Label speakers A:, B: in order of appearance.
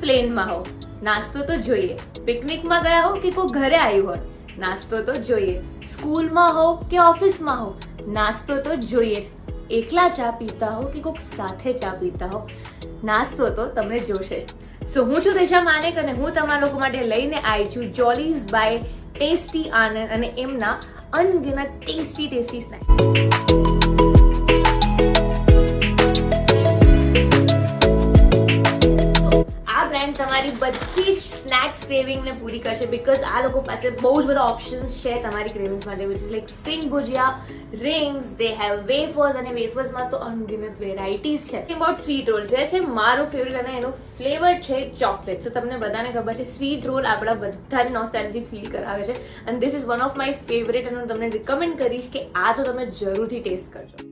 A: પ્લેનમાં હો, નાસ્તો તો જોઈએ. પિકનિકમાં ગયા હો કે કોઈ ઘરે આવ્યું હોય, નાસ્તો તો જોઈએ. સ્કૂલમાં હો કે ઓફિસમાં હો, નાસ્તો તો જોઈએ જ. એકલા ચા પીતા હો કે કોઈક સાથે ચા પીતા હો, નાસ્તો તો તમને જોશે. સો હું છું દિશા માનેક અને હું તમારા લોકો માટે લઈને આવી છું જોલીઝ બાય ટેસ્ટી આનંદ અને એમના અનગિનત ટેસ્ટી સ્નેક. તમારી બધી જ સ્નેક્સ ક્રેવિંગ ને પૂરી કરશે બીકોઝ આ લોકો પાસે બહુ જ બધા ઓપ્શન્સ છે તમારી ક્રેવિંગ્સ માટે, which is like સિંગ bhujia, rings, they have wafers અને વેફર્સમાં તો અનગિનત વેરાયટીઝ છે. એબાઉટ સ્વીટ રોલ જે છે મારો ફેવરેટ અને એનો ફ્લેવર છે ચોકલેટ. તો તમને બધાને ખબર છે સ્વીટ રોલ આપણા બધાને નોસ્ટેલ્જિક ફીલ કરાવે છે અને this is one of my favourite અને હું તમને રિકમેન્ડ કરીશ કે આ તો તમે જરૂરથી ટેસ્ટ કરજો.